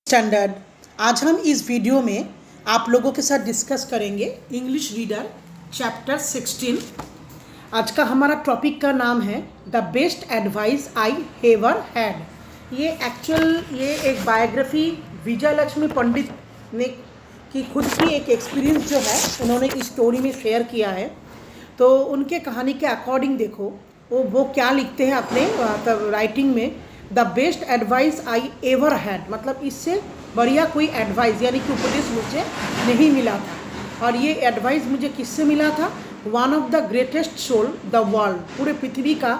Standard. आज हम इस वीडियो में आप लोगों के साथ डिस्कस करेंगे इंग्लिश रीडर चैप्टर 16। आज का हमारा टॉपिक का नाम है the best advice I ever had. ये एक बायोग्राफी विजय लक्ष्मी पंडित ने की खुद की एक एक्सपीरियंस जो है उन्होंने इस स्टोरी में शेयर किया है। तो उनके कहानी के अकॉर्डिंग देखो वो क्या लिखते हैं अपने राइटिंग में। The best advice I ever had, मतलब इससे बढ़िया कोई एडवाइस यानी कि उपदेश मुझे नहीं मिला था। और ये एडवाइस मुझे किससे मिला था? One of the greatest soul the world, पूरे पृथ्वी का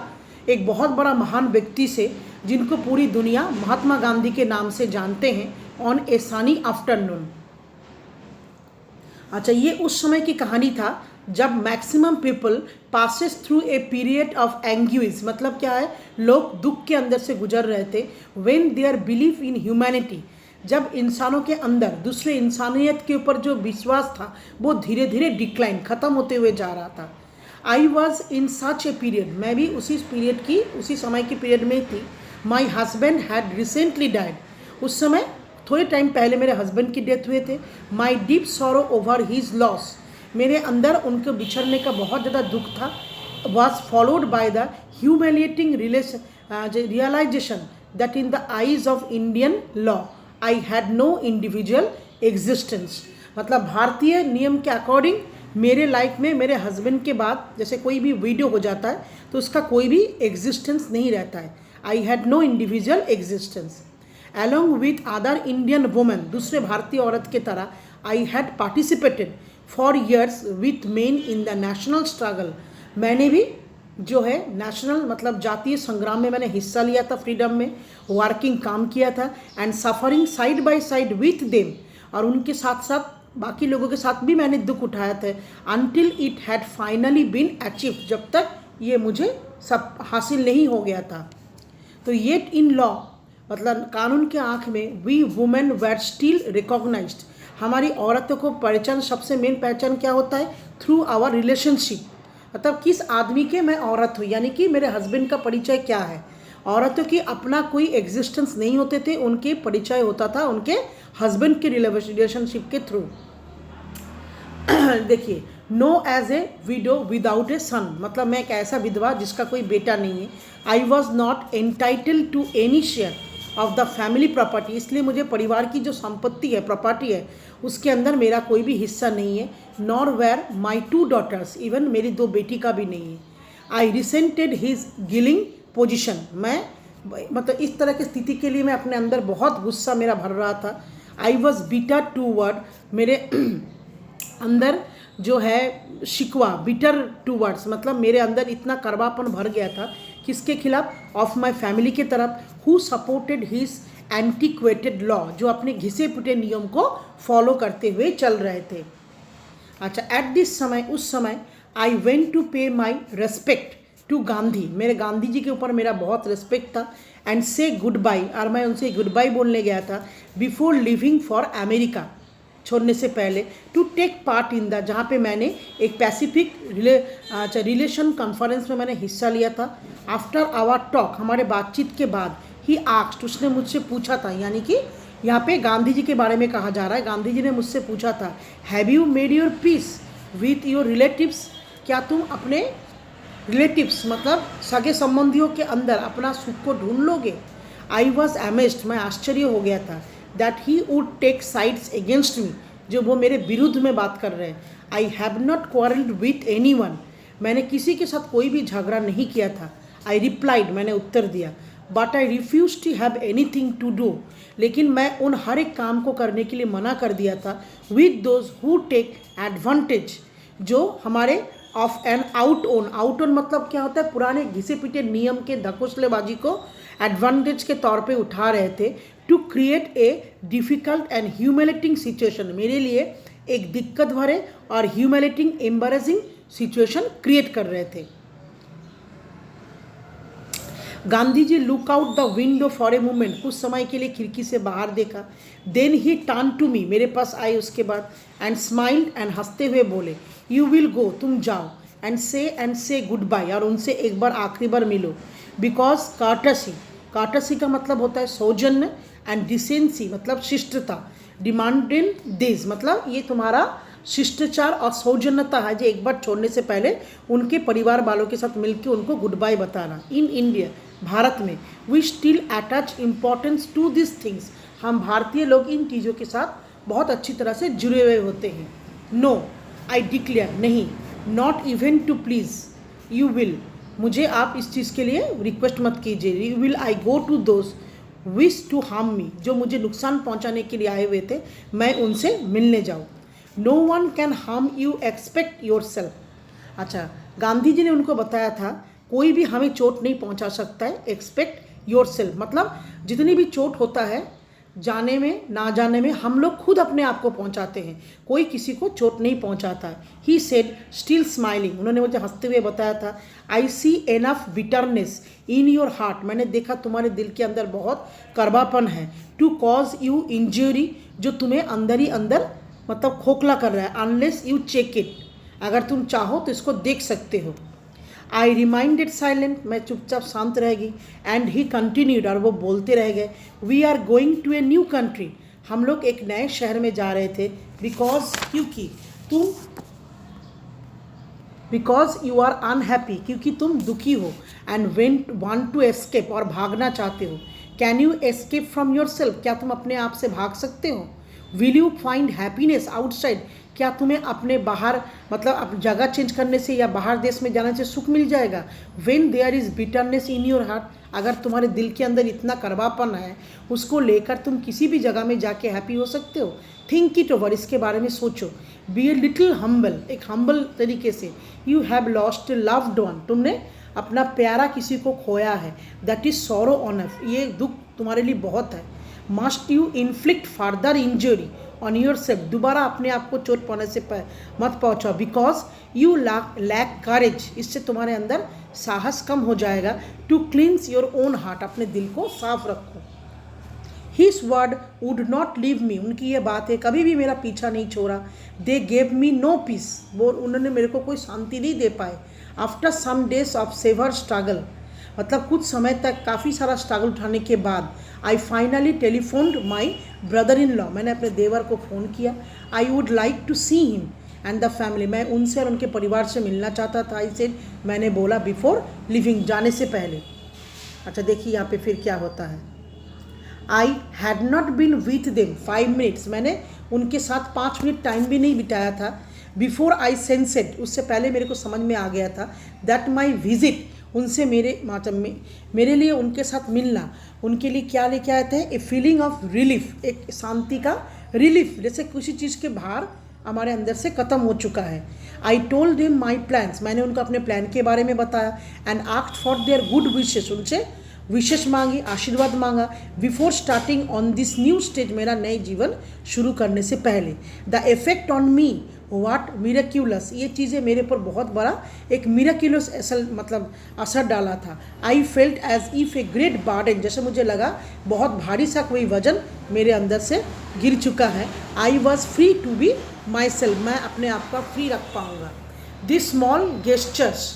एक बहुत बड़ा महान व्यक्ति से, जिनको पूरी दुनिया महात्मा गांधी के नाम से जानते हैं, ऑन ए सनी आफ्टरनून। अच्छा, ये उस समय की कहानी था जब maximum people passes through a period of anguish, मतलब क्या है, लोग दुख के अंदर से गुजर रहे थे। When their belief in humanity, जब इंसानों के अंदर दूसरे इंसानियत के ऊपर जो विश्वास था वो धीरे धीरे डिक्लाइन खत्म होते हुए जा रहा था। I was in such a period, मैं भी उसी समय की पीरियड में थी। My husband had recently died, उस समय थोड़े टाइम पहले मेरे हस्बैंड की डेथ हुए थे। My deep sorrow over his loss, मेरे अंदर उनके बिछड़ने का बहुत ज़्यादा दुख था। Was followed by the humiliating realisation that in the eyes of Indian law I had no individual existence, मतलब भारतीय नियम के अकॉर्डिंग मेरे लाइफ में मेरे हस्बैंड के बाद जैसे कोई भी वीडियो हो जाता है तो उसका कोई भी एग्जिस्टेंस नहीं रहता है। I had no individual existence along with other Indian women, दूसरे भारतीय औरत के तरह I had participated for years with men in the national struggle, मैंने भी जो है नेशनल मतलब जातीय संग्राम में मैंने हिस्सा लिया था, फ्रीडम में वर्किंग काम किया था, and suffering side by side with them, और उनके साथ साथ बाकी लोगों के साथ भी मैंने दुख उठाया था। Until it had finally been achieve, जब तक ये मुझे सब हासिल नहीं हो गया था। तो येट इन लॉ, मतलब कानून के आँख में, we women were still recognised, हमारी औरतों को पहचान, सबसे मेन पहचान क्या होता है? थ्रू आवर रिलेशनशिप, मतलब किस आदमी के मैं औरत हूँ, यानी कि मेरे हस्बैंड का परिचय क्या है। औरतों की अपना कोई एग्जिस्टेंस नहीं होते थे, उनके परिचय होता था उनके हस्बैंड के रिलेशनशिप के थ्रू। देखिए, no as a widow without a son, मतलब मैं एक ऐसा विधवा जिसका कोई बेटा नहीं है। I was not entitled to any share of the family property, इसलिए मुझे परिवार की जो संपत्ति है, प्रॉपर्टी है, उसके अंदर मेरा कोई भी हिस्सा नहीं है। Nor were my 2 daughters, even मेरी 2 बेटी का भी नहीं है। आई रिसेंटेड हिज गिलिंग पोजिशन, मैं मतलब इस तरह की स्थिति के लिए मैं अपने अंदर बहुत गुस्सा मेरा भर रहा था। I was bitter toward, मेरे अंदर जो है शिकवा, बिटर टू वर्ड्स, मतलब मेरे अंदर इतना कड़वापन भर गया था। किसके खिलाफ? ऑफ माई फैमिली के तरफ, who supported his antiquated law, जो अपने घिसे पिटे नियम को फॉलो करते हुए चल रहे थे। अच्छा, एट दिस समय, उस समय, आई वेंट टू पे माई रेस्पेक्ट टू गांधी, मेरे गांधी जी के ऊपर मेरा बहुत रेस्पेक्ट था, एंड से गुड बाई, और मैं उनसे गुड बाई बोलने गया था, बिफोर लिविंग फॉर अमेरिका, छोड़ने से पहले, to take part in the, जहाँ पे मैंने एक पैसिफिक रिलेशन कॉन्फ्रेंस में मैंने हिस्सा लिया था। आफ्टर आवर टॉक, हमारे बातचीत के बाद, ही आस्क्ड, उसने मुझसे पूछा था, यानी कि यहाँ पे गांधी जी के बारे में कहा जा रहा है, गांधी जी ने मुझसे पूछा था, have you made your peace with your relatives, क्या तुम अपने रिलेटिव्स मतलब सगे संबंधियों के अंदर अपना सुख को ढूंढ लोगे? आई वॉज अमेज्ड, मैं आश्चर्य हो गया था, that he would take sides against me, जो वो मेरे विरुद्ध में बात कर रहे हैं। I have not quarrelled with anyone, मैंने किसी के साथ कोई भी झगड़ा नहीं किया था। आई रिप्लाइड, मैंने उत्तर दिया, but I refuse to have anything to do, लेकिन मैं उन हर एक काम को करने के लिए मना कर दिया था। With those who take advantage, जो हमारे ऑफ एन आउट ओन मतलब क्या होता है? पुराने घिसे पिटे नियम के धकोसलेबाजी को एडवांटेज के तौर पे उठा रहे थे। To create a difficult and humiliating situation, मेरे लिए एक दिक्कत भरे और ह्यूमिलेटिंग एम्बैरेसिंग सिचुएशन क्रिएट कर रहे थे। Gandhi ji look out the window for a moment, कुछ समय के लिए खिड़की से बाहर देखा। Then he turn to me, मेरे पास आए उसके बाद, एंड स्माइल्ड, एंड हंसते हुए बोले, यू विल गो, तुम जाओ, एंड से गुड बाय, और उनसे एक बार आखिरी बार मिलो। बिकॉज कार्टसी, कार्टसी का मतलब होता है सौजन्य, एंड डिसेंसी मतलब शिष्टता, डिमांडेड दिस मतलब ये तुम्हारा शिष्टाचार और सौजन्यता है जो एक बार छोड़ने से पहले उनके परिवार वालों के साथ मिलकर उनको गुड बाय बताना। इन इंडिया भारत में we still attach importance to this things, हम भारतीय लोग इन चीज़ों के साथ बहुत अच्छी तरह से जुड़े हुए होते हैं। नो आई डिक्लेयर नहीं, not even to please you will, मुझे आप इस चीज़ के लिए रिक्वेस्ट मत कीजिए। You will I go to those wish to harm me, जो मुझे नुकसान पहुंचाने के लिए आए हुए थे मैं उनसे मिलने जाऊँ। No one can harm you expect yourself. अच्छा, गांधी जी ने उनको बताया था कोई भी हमें चोट नहीं पहुंचा सकता है, एक्सपेक्ट योर सेल्फ मतलब जितनी भी चोट होता है जाने में ना जाने में हम लोग खुद अपने आप को पहुंचाते हैं, कोई किसी को चोट नहीं पहुंचाता। ही सेड स्टिल स्माइलिंग, उन्होंने मुझे हंसते हुए बताया था I see enough bitterness in your heart, मैंने देखा तुम्हारे दिल के अंदर बहुत कड़वापन है, टू कॉज यू इंजरी, जो तुम्हें अंदर ही अंदर मतलब खोखला कर रहा है, अनलेस यू चेक इट, अगर तुम चाहो तो इसको देख सकते हो। आई रिमाइंडेड साइलेंट, मैं चुपचाप शांत रहेगी। एंड ही कंटिन्यूड, और वो बोलते रह गए, we are going to a new country, हम लोग एक नए शहर में जा रहे थे, बिकॉज क्योंकि तुम बिकॉज यू आर अनहैप्पी, क्योंकि तुम दुखी हो, एंड वांट टू एस्केप, और भागना चाहते हो। Can you escape from your self, क्या तुम अपने आप से भाग सकते हो। Will you find happiness outside, क्या तुम्हें अपने बाहर मतलब जगह चेंज करने से या बाहर देश में जाने से सुख मिल जाएगा। When there is bitterness in your heart, अगर तुम्हारे दिल के अंदर इतना कड़वापन है उसको लेकर तुम किसी भी जगह में जाके हैप्पी हो सकते हो। थिंक इट ओवर, इसके बारे में सोचो। बी ए लिटिल हम्बल, एक हम्बल तरीके से। You have lost A loved one, तुमने अपना प्यारा किसी को खोया है। दैट इज सॉरो ऑनफ, ये दुख तुम्हारे लिए बहुत है। Must you inflict further injury on yourself, दोबारा अपने आप को चोट पहुँचने से मत पहुँचाओ। बिकॉज यू लैक करेज, इससे तुम्हारे अंदर साहस कम हो जाएगा। To cleanse your own heart, अपने दिल को साफ रखो। His word would not leave me, उनकी ये बात है कभी भी मेरा पीछा नहीं छोड़ा। They gave me no peace, वो उन्होंने मेरे को कोई शांति नहीं दे पाए। After some days of severe struggle, मतलब कुछ समय तक काफ़ी सारा स्ट्रगल उठाने के बाद I finally telephoned my brother in law, मैंने अपने देवर को फ़ोन किया। I would like to see him and the family, मैं उनसे और उनके परिवार से मिलना चाहता था। आई सेड, मैंने बोला बिफोर लिविंग, जाने से पहले। अच्छा देखिए यहाँ पे फिर क्या होता है। I had not been with them 5 minutes, मैंने उनके साथ 5 मिनट टाइम भी नहीं बिताया था। बिफोर आई सेंसेड, उससे पहले मेरे को समझ में आ गया था दैट माई विजिट, उनसे मेरे लिए उनके साथ मिलना उनके लिए क्या लेके आए थे, ए फीलिंग ऑफ रिलीफ, एक शांति का रिलीफ, जैसे किसी चीज़ के भार हमारे अंदर से ख़त्म हो चुका है। I told them my plans, मैंने उनको अपने प्लान के बारे में बताया। And asked for their good wishes, उनसे विशेष मांगी, आशीर्वाद मांगा। Before starting on this new stage, मेरा नए जीवन शुरू करने से पहले। The effect on me what miraculous, ये चीज़ें मेरे पर बहुत बड़ा एक मिराक्यूलस असर डाला था। I felt as if a great burden, जैसे मुझे लगा बहुत भारी सा कोई वजन मेरे अंदर से गिर चुका है। I was free to be myself, मैं अपने आप का फ्री रख पाऊँगा। दिस स्मॉल गेस्चर्स,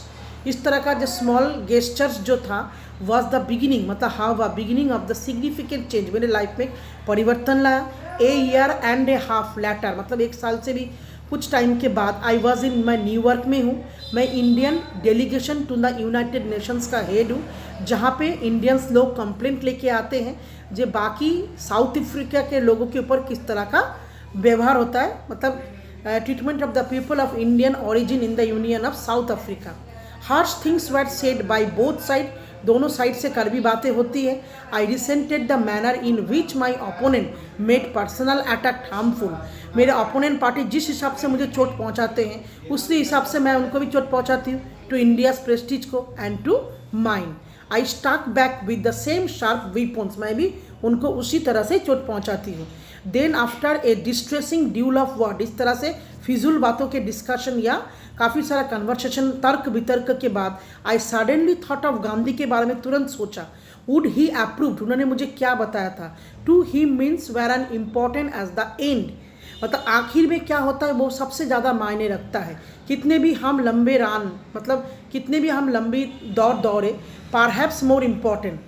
इस तरह का जो स्मॉल गेस्चर्स जो था वॉज द बिगिनिंग, मतलब how the beginning of the significant change, मेरे लाइफ में परिवर्तन लाया। A year and a half later, मतलब 1 साल से भी कुछ टाइम के बाद आई वॉज इन मैं न्यूयॉर्क में हूँ। मैं Indian delegation to the United Nations का हेड हूँ, जहाँ पे इंडियंस लोग कंप्लेंट लेके आते हैं जो बाकी साउथ अफ्रीका के लोगों के ऊपर किस तरह का व्यवहार होता है, मतलब treatment of the people of Indian origin in the union of South Africa. Harsh things were said by both side, दोनों साइड से कड़वी बातें होती है। I resented the manner in which my opponent made personal attack harmful, मेरे opponent party जिस हिसाब से मुझे चोट पहुंचाते हैं उसी हिसाब से मैं उनको भी चोट पहुंचाती हूँ, टू इंडियाज प्रेस्टीज को and to mine. I struck back with the same sharp weapons, मैं भी उनको उसी तरह से चोट पहुंचाती हूँ। Then after a distressing duel of word, इस तरह से फिजूल बातों के डिस्कशन या काफ़ी सारा कन्वर्सेशन तर्क वितर्क के बाद I suddenly thought of Gandhi के बारे में तुरंत सोचा। वुड ही अप्रूव्ड, उन्होंने मुझे क्या बताया था। To he means were an important as the end, मतलब आखिर में क्या होता है वो सबसे ज़्यादा मायने रखता है। कितने भी हम लंबे कितने भी हम लंबी दौड़ दौड़े, perhaps more important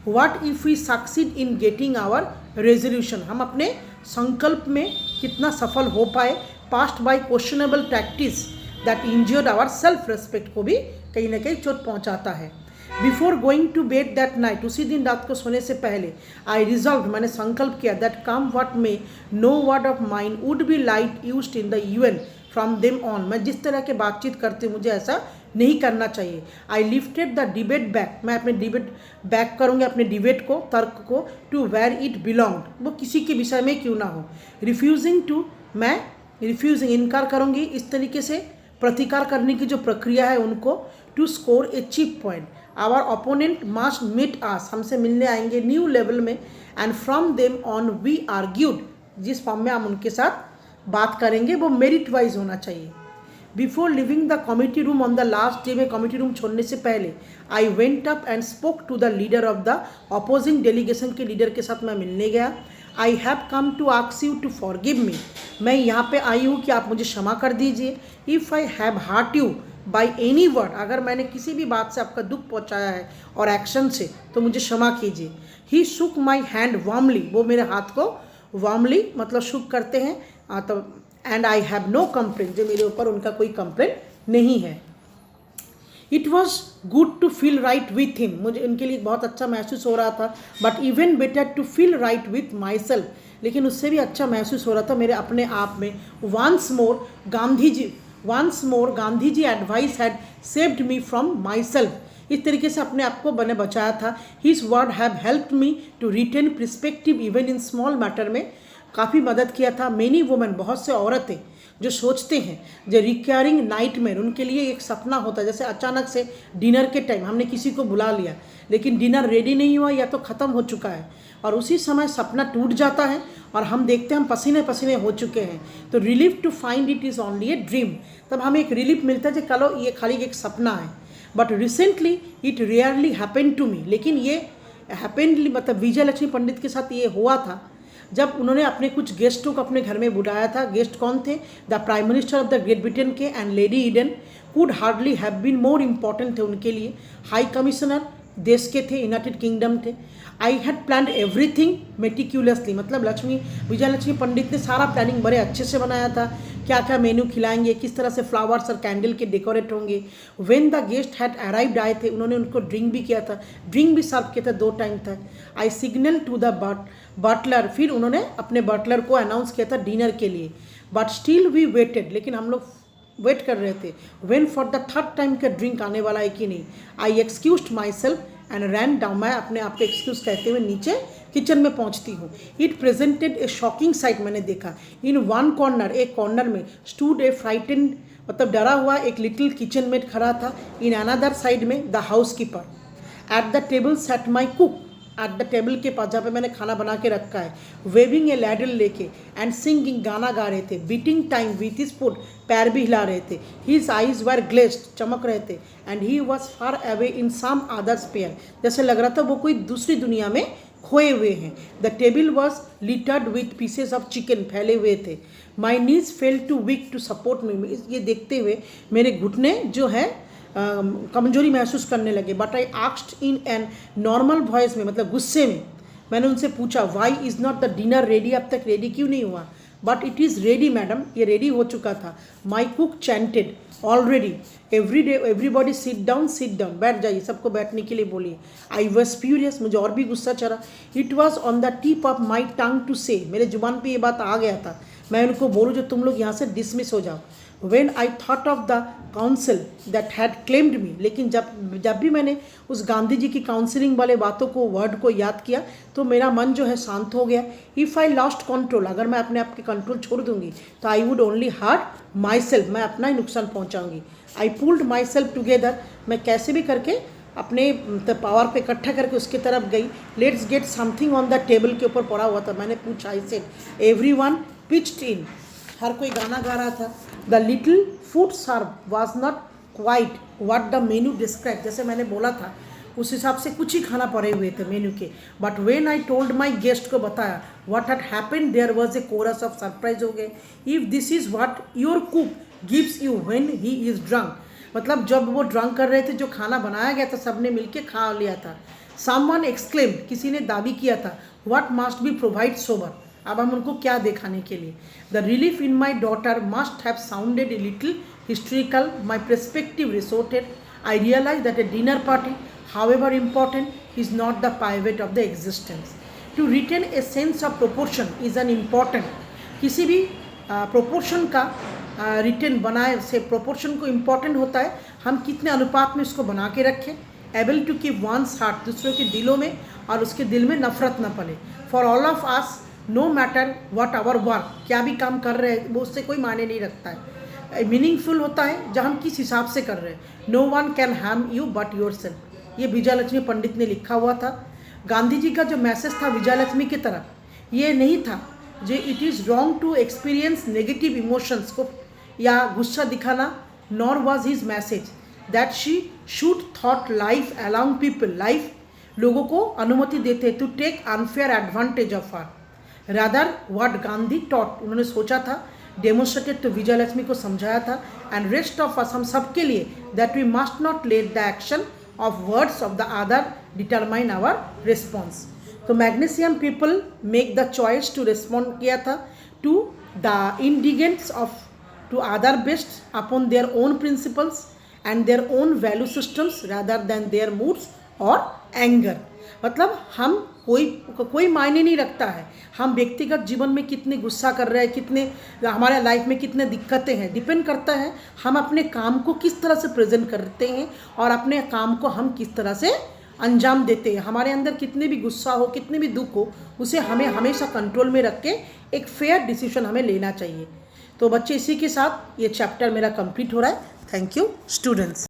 what if we succeed in getting our resolution, हम अपने संकल्प में कितना सफल हो पाए, past by questionable practice that injured our self respect को भी कहीं ना कहीं चोट पहुंचाता है। Before going to bed that night, उसी दिन रात को सोने से पहले, आई रिजॉल्व, मैंने संकल्प किया, that come what may no word of mind would be light used in the UN from them on, मैं जिस तरह के बातचीत करती हूँ मुझे ऐसा नहीं करना चाहिए। आई लिफ्टेड द डिबेट बैक, मैं अपने डिबेट बैक करूँगी, अपने डिबेट को, तर्क को, टू वेयर इट बिलोंग्ड, वो किसी के विषय में क्यों ना हो। रिफ्यूजिंग टू, मैं रिफ्यूजिंग इनकार करूँगी, इस तरीके से प्रतिकार करने की जो प्रक्रिया है उनको, to score a cheap point, our opponent must meet us, हमसे मिलने आएंगे न्यू लेवल में, and from them on we argued, जिस फॉर्म में हम उनके साथ बात करेंगे वो मेरिट वाइज होना चाहिए। Before living the committee room on the last day, में कमिटी रूम छोड़ने से पहले, I went up and spoke to the leader of the opposing delegation के लीडर के साथ मैं मिलने गया। I have come to ask you to forgive me, मैं यहाँ पे आई हूँ कि आप मुझे क्षमा कर दीजिए। If I have hurt you by any word, अगर मैंने किसी भी बात से आपका दुख पहुँचाया है और एक्शन से, तो मुझे क्षमा कीजिए। ही शुक माई हैंड वार्मली, वो मेरे हाथ को वार्मली मतलब शुक करते हैं, तो and I have no complain, जो मेरे ऊपर उनका कोई कंप्लेन नहीं है। It was good to feel right with him, मुझे उनके लिए बहुत अच्छा महसूस हो रहा था, but even better to feel right with my self, लेकिन उससे भी अच्छा महसूस हो रहा था मेरे अपने आप में। Once more Gandhi ji advice had saved me from my self, इस तरीके से अपने आप को मैंने बचाया था। His word have helped me to retain perspective even in small matter, में काफ़ी मदद किया था। मेनी वुमेन, बहुत से औरतें जो सोचते हैं, जो रिक्वायरिंग नाइटमेयर, उनके लिए एक सपना होता है, जैसे अचानक से डिनर के टाइम हमने किसी को बुला लिया लेकिन डिनर रेडी नहीं हुआ या तो ख़त्म हो चुका है, और उसी समय सपना टूट जाता है और हम देखते हैं हम पसीने पसीने हो चुके हैं, तो relief to find it is only a dream, तब हमें एक रिलीफ मिलता है कि चलो ये खाली एक सपना है। But recently it rarely happen to me, लेकिन ये हैपेनली मतलब विजय लक्ष्मी पंडित के साथ ये हुआ था जब उन्होंने अपने कुछ गेस्टों को अपने घर में बुलाया था। गेस्ट कौन थे? The prime minister of the Great Britain के and lady Eden could hardly have been more important थे उनके लिए। हाई कमिश्नर देश के थे, यूनाइटेड किंगडम थे। आई हैड प्लान्ड एवरीथिंग मेटिक्यूलसली, मतलब विजय लक्ष्मी पंडित ने सारा प्लानिंग बड़े अच्छे से बनाया था, क्या क्या मेन्यू खिलाएंगे, किस तरह से फ्लावर्स और कैंडल के डेकोरेट होंगे। When the guest had arrived, आए थे, उन्होंने उनको ड्रिंक भी किया था, ड्रिंक भी सर्व किया था 2 टाइम था। आई सिग्नल टू द बटलर, फिर उन्होंने अपने बटलर को अनाउंस किया था डिनर के लिए। बट स्टिल वी वेटेड, लेकिन हम लोग वेट कर रहे थे। When for the 3rd time का ड्रिंक आने वाला है कि नहीं। I excused myself and ran down, मैं अपने आप को एक्सक्यूज कहते हुए नीचे किचन में पहुंचती हूँ। It presented A shocking site, मैंने देखा। इन वन कॉर्नर, एक कॉर्नर में स्टूड ए फ्राइटेंड, मतलब डरा हुआ एक लिटिल किचन मेट खड़ा था। इन अनदर साइड में the house keeper. At the table set my cook, at the table के पास जहाँ पे मैंने खाना बना के रखा है, वेविंग ए लैडल लेके एंड सिंगिंग, गाना गा रहे थे। Beating time with his foot, पैर भी हिला रहे थे। हिज आईज वर ग्लेस्ड, चमक रहे थे। And he was far away in some other sphere, जैसे लग रहा था वो कोई दूसरी दुनिया में खोए हुए हैं। The table was littered with pieces of chicken, फैले हुए थे। My knees fell too weak to support me, ये देखते हुए मेरे घुटने जो है कमजोरी महसूस करने लगे। But I asked in an normal voice में, मतलब गुस्से में मैंने उनसे पूछा, why is not the dinner ready, अब तक रेडी क्यों नहीं हुआ। But it is ready madam, ये रेडी हो चुका था। My cook chanted already everybody sit down, बैठ जाइए, सबको बैठने के लिए बोलिए। आई वॉज फ्यूरियस, मुझे और भी गुस्सा चढ़ा। It was on the tip of my tongue to say, मेरे जुबान पे ये बात आ गया था, मैं उनको बोलूँ जो तुम लोग यहाँ से डिसमिस हो जाओ। When I thought of the council that had claimed me, लेकिन जब भी मैंने उस गांधी जी की काउंसिलिंग वाले बातों को, वर्ड को याद किया, तो मेरा मन जो है शांत हो गया। इफ़ आई लॉस्ट कंट्रोल, अगर मैं अपने आप के कंट्रोल छोड़ दूंगी तो I would only hurt myself, मैं अपना ही नुकसान पहुंचाऊंगी। I pulled myself together, मैं कैसे भी करके अपने पावर पे इकट्ठा करके उसकी तरफ गई। Let's get something on the table के ऊपर पड़ा हुआ था, मैंने पूछा। I said everyone pitched in, हर कोई गाना गा रहा था। The little food serve was not quite what the menu describe, जैसे मैंने बोला था उस हिसाब से कुछ ही खाना पड़े हुए थे मेन्यू के। But when I told my guest को बताया what had happened, there was a chorus of surprise हो गए। If this is what your cook gives you when he is drunk, मतलब जब वो ड्रंक कर रहे थे, जो खाना बनाया गया था सबने मिलके खा लिया था। समवन एक्सक्लेम, किसी ने दावी किया था, what must be provide sober, अब हम उनको क्या दिखाने के लिए। The relief in my daughter must have sounded a little hysterical, my perspective resorted, I realise that a dinner party however important is not the pivot of the existence. To retain a sense of proportion is an important, किसी भी proportion का retain बनाए से proportion को important होता है, हम कितने अनुपात में इसको बना के रखें। able to keep one's heart, दूसरों के दिलों में और उसके दिल में नफरत न पले। For all of us, no matter what our work, क्या भी काम कर रहे हैं वो उससे कोई मायने नहीं रखता है। मीनिंगफुल होता है जब हम किस हिसाब से कर रहे हैं। No one can harm you but your self, ये विजयलक्ष्मी पंडित ने लिखा हुआ था। गांधी जी का जो मैसेज था विजयलक्ष्मी की तरफ ये नहीं था जो it is wrong to experience negative emotions को या गुस्सा दिखाना, nor was his message that she should thought life along people, life लोगों को अनुमति देते to take unfair advantage of her. Rather what Gandhi taught, उन्होंने सोचा था, डेमोन्स्ट्रेटेड तो विजयलक्ष्मी को समझाया था, एंड रेस्ट ऑफ अस, हम सबके लिए, that we must not let the action of words of the other determine our response. तो magnanimous people make the choice to respond किया था to the indigents of to other based upon their own principles and their own value systems rather than their moods और anger. मतलब हम कोई मायने नहीं रखता है हम व्यक्तिगत जीवन में कितने गुस्सा कर रहे हैं, कितने हमारे लाइफ में कितने दिक्कतें हैं, डिपेंड करता है हम अपने काम को किस तरह से प्रेजेंट करते हैं और अपने काम को हम किस तरह से अंजाम देते हैं। हमारे अंदर कितने भी गुस्सा हो, कितने भी दुख हो, उसे हमें हमेशा कंट्रोल में रख के एक फेयर डिसीजन हमें लेना चाहिए। तो बच्चे इसी के साथ ये चैप्टर मेरा कंप्लीट हो रहा है। Thank you students.